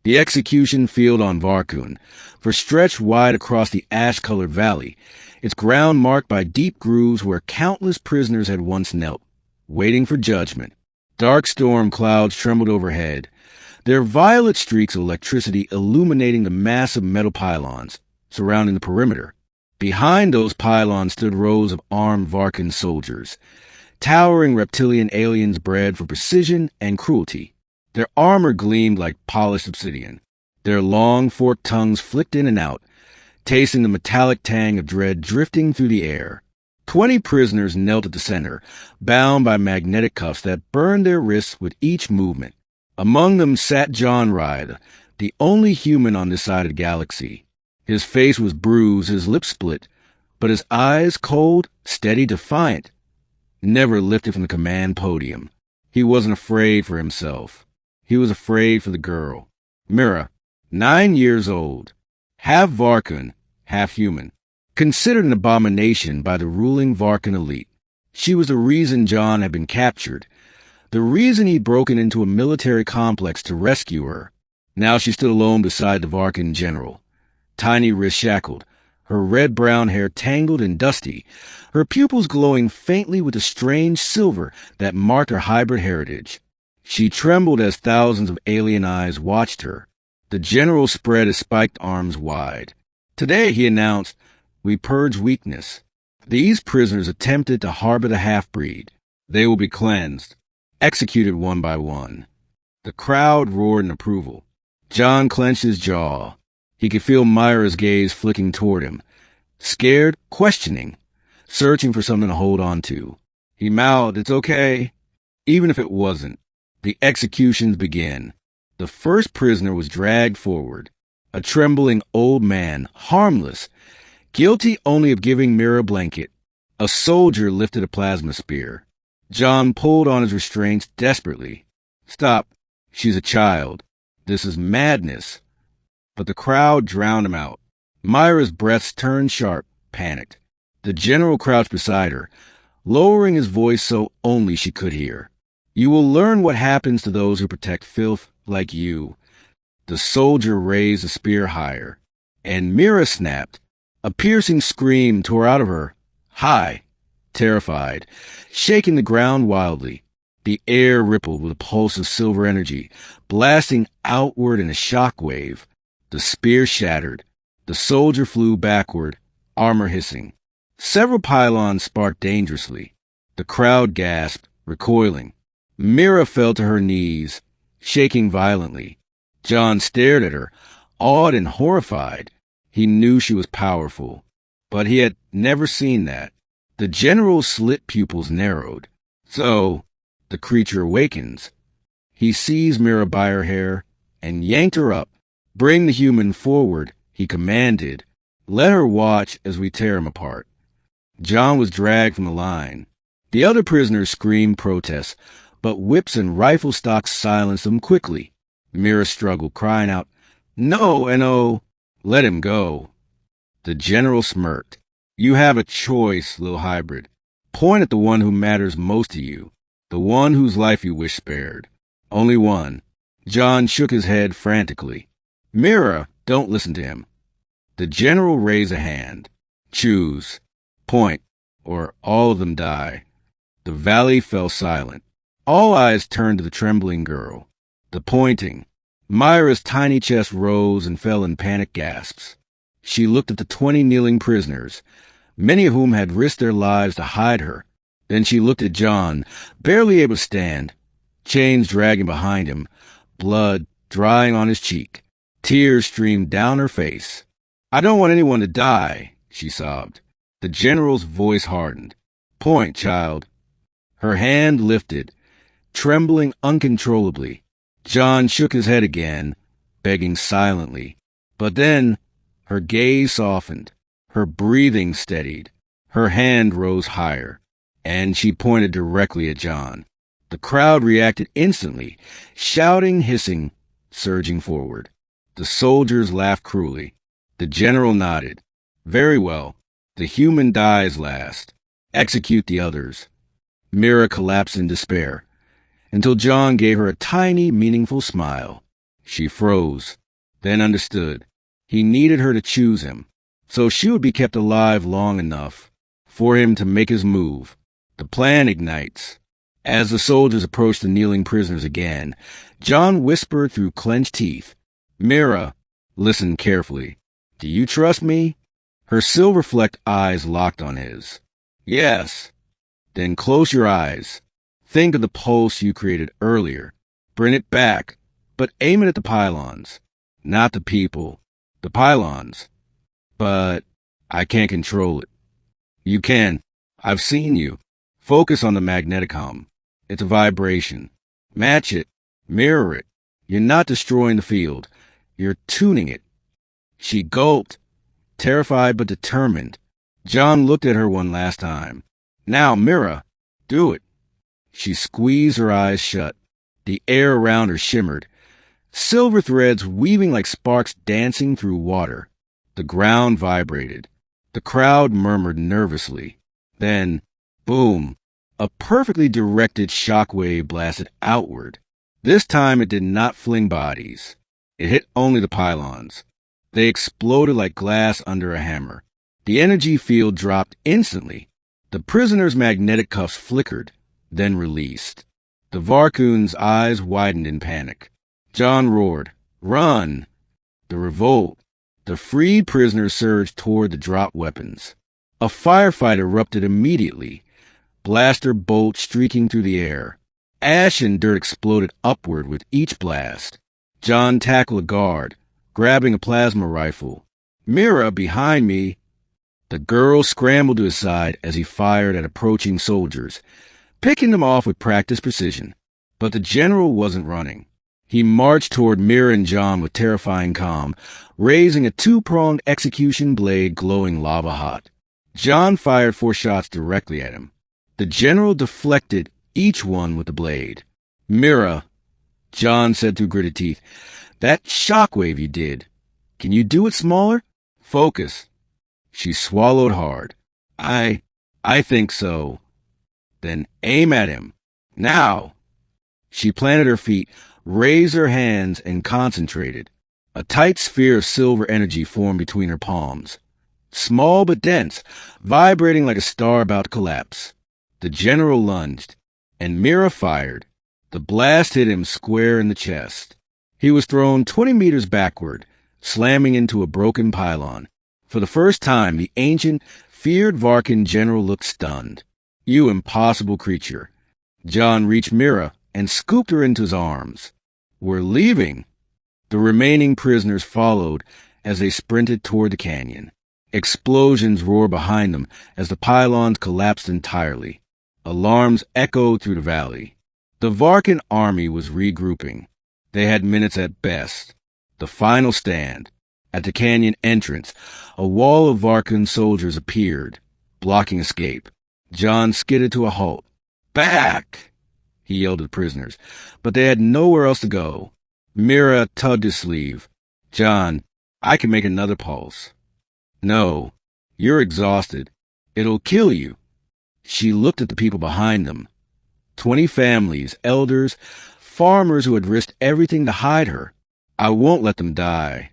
The execution field on Varkun, for stretched wide across the ash-colored valley, its ground marked by deep grooves where countless prisoners had once knelt, waiting for judgment. Dark storm clouds trembled overhead, their violet streaks of electricity illuminating the massive metal pylons surrounding the perimeter. Behind those pylons stood rows of armed Varkan soldiers, towering reptilian aliens bred for precision and cruelty. Their armor gleamed like polished obsidian, their long forked tongues flicked in and out, tasting the metallic tang of dread drifting through the air. 20 prisoners knelt at the center, bound by magnetic cuffs that burned their wrists with each movement. Among them sat John Ride, the only human on this side of the galaxy. His face was bruised, his lips split, but his eyes, cold, steady, defiant, never lifted from the command podium. He wasn't afraid for himself. He was afraid for the girl. Mira, 9 years old, half Varkan, half human, considered an abomination by the ruling Varkan elite. She was the reason John had been captured, the reason he'd broken into a military complex to rescue her. Now she stood alone beside the Varkan general, tiny wrists shackled, her red-brown hair tangled and dusty, her pupils glowing faintly with the strange silver that marked her hybrid heritage. She trembled as thousands of alien eyes watched her. The general spread his spiked arms wide. Today, he announced, we purge weakness. These prisoners attempted to harbor the half-breed. They will be cleansed, executed one by one. The crowd roared in approval. John clenched his jaw. He could feel Myra's gaze flicking toward him, scared, questioning, searching for something to hold on to. He mouthed, "It's okay." Even if it wasn't. The executions began. The first prisoner was dragged forward, a trembling old man, harmless, guilty only of giving Mira a blanket. A soldier lifted a plasma spear. John pulled on his restraints desperately. "Stop. She's a child. This is madness." But the crowd drowned him out. Myra's breaths turned sharp, panicked. The general crouched beside her, lowering his voice so only she could hear. "You will learn what happens to those who protect filth like you." The soldier raised the spear higher, and Mira snapped. A piercing scream tore out of her, high, terrified, shaking the ground wildly. The air rippled with a pulse of silver energy, blasting outward in a shock wave. The spear shattered. The soldier flew backward, armor hissing. Several pylons sparked dangerously. The crowd gasped, recoiling. Mira fell to her knees, shaking violently. John stared at her, awed and horrified. He knew she was powerful, but he had never seen that. The general's slit pupils narrowed. So, the creature awakens. He seized Mira by her hair and yanked her up. "Bring the human forward," he commanded. "Let her watch as we tear him apart." John was dragged from the line. The other prisoners screamed protests, but whips and rifle stocks silenced them quickly. Mira struggled, crying out, "No, and oh, let him go." The general smirked. "You have a choice, little hybrid. Point at the one who matters most to you, the one whose life you wish spared. Only one." John shook his head frantically. "Mira, don't listen to him." The general raised a hand. "Choose. Point, or all of them die." The valley fell silent. All eyes turned to the trembling girl. The pointing. Myra's tiny chest rose and fell in panicked gasps. She looked at the 20 kneeling prisoners, many of whom had risked their lives to hide her. Then she looked at John, barely able to stand, chains dragging behind him, blood drying on his cheek. Tears streamed down her face. "I don't want anyone to die," she sobbed. The general's voice hardened. "Point, child." Her hand lifted, trembling uncontrollably. John shook his head again, begging silently. But then her gaze softened, her breathing steadied, her hand rose higher, and she pointed directly at John. The crowd reacted instantly, shouting, hissing, surging forward. The soldiers laughed cruelly. The general nodded. "Very well. The human dies last. Execute the others." Mira collapsed in despair, until John gave her a tiny, meaningful smile. She froze, then understood. He needed her to choose him, so she would be kept alive long enough for him to make his move. The plan ignites. As the soldiers approached the kneeling prisoners again, John whispered through clenched teeth, "Mira, listen carefully. Do you trust me?" Her silver-flecked eyes locked on his. "Yes." "Then close your eyes. Think of the pulse you created earlier. Bring it back, but aim it at the pylons. Not the people. The pylons. But I can't control it." "You can. I've seen you. Focus on the magneticom. It's a vibration. Match it. Mirror it. You're not destroying the field. You're tuning it." She gulped, terrified but determined. John looked at her one last time. "Now, Mira, do it." She squeezed her eyes shut. The air around her shimmered, silver threads weaving like sparks dancing through water. The ground vibrated. The crowd murmured nervously. Then, boom, a perfectly directed shockwave blasted outward. This time it did not fling bodies. It hit only the pylons. They exploded like glass under a hammer. The energy field dropped instantly. The prisoner's magnetic cuffs flickered, then released. The Varkun's eyes widened in panic. John roared, "Run!" The revolt. The freed prisoners surged toward the dropped weapons. A firefight erupted immediately, blaster bolts streaking through the air. Ash and dirt exploded upward with each blast. John tackled a guard, grabbing a plasma rifle. "Mira, behind me!" The girl scrambled to his side as he fired at approaching soldiers, picking them off with practiced precision. But the general wasn't running. He marched toward Mira and John with terrifying calm, raising a two-pronged execution blade glowing lava-hot. John fired 4 shots directly at him. The general deflected each one with the blade. "Mira," John said through gritted teeth, "that shockwave you did, can you do it smaller? Focus." She swallowed hard. I think so." "Then aim at him. Now." She planted her feet, raised her hands, and concentrated. A tight sphere of silver energy formed between her palms. Small but dense, vibrating like a star about to collapse. The general lunged, and Mira fired. The blast hit him square in the chest. He was thrown 20 meters backward, slamming into a broken pylon. For the first time, the ancient, feared Varkan general looked stunned. "You impossible creature." John reached Mira and scooped her into his arms. "We're leaving." The remaining prisoners followed as they sprinted toward the canyon. Explosions roared behind them as the pylons collapsed entirely. Alarms echoed through the valley. The Varkan army was regrouping. They had minutes at best. The final stand. At the canyon entrance, a wall of Varkan soldiers appeared, blocking escape. John skidded to a halt. "Back!" he yelled at the prisoners, but they had nowhere else to go. Mira tugged his sleeve. "John, I can make another pulse." "No, you're exhausted. It'll kill you." She looked at the people behind them. 20 families, elders, farmers who had risked everything to hide her. "I won't let them die."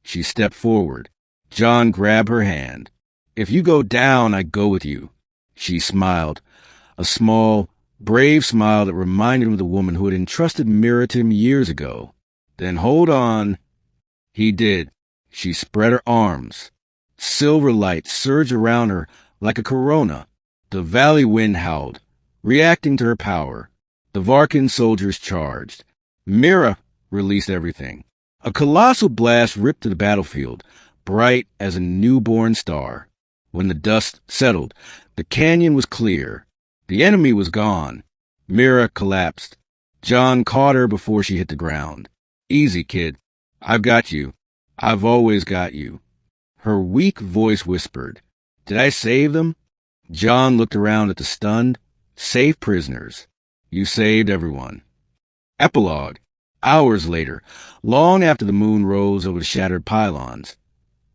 She stepped forward. John grabbed her hand. "If you go down, I go with you." She smiled, a small, brave smile that reminded him of the woman who had entrusted Mira to him years ago. "Then hold on." He did. She spread her arms. Silver light surged around her like a corona. The valley wind howled, reacting to her power. The Varkan soldiers charged. Mira released everything. A colossal blast ripped to the battlefield, bright as a newborn star. When the dust settled, the canyon was clear. The enemy was gone. Mira collapsed. John caught her before she hit the ground. "Easy, kid. I've got you. I've always got you." Her weak voice whispered, "Did I save them?" John looked around at the stunned, safe prisoners. "You saved everyone." Epilogue. Hours later, long after the moon rose over the shattered pylons,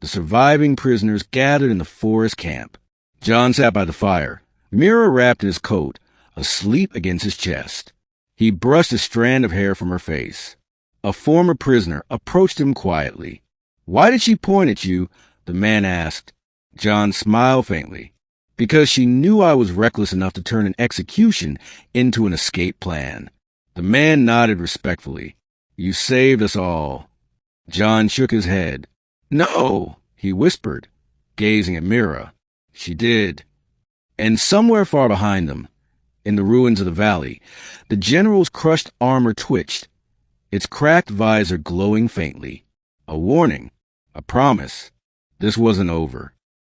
the surviving prisoners gathered in the forest camp. John sat by the fire, Mira wrapped in his coat, asleep against his chest. He brushed a strand of hair from her face. A former prisoner approached him quietly. "Why did she point at you?" the man asked. John smiled faintly. "Because she knew I was reckless enough to turn an execution into an escape plan." The man nodded respectfully. "You saved us all." John shook his head. "No," he whispered, gazing at Mira. "She did." And somewhere far behind them, in the ruins of the valley, the general's crushed armor twitched, its cracked visor glowing faintly. A warning, a promise. This wasn't over.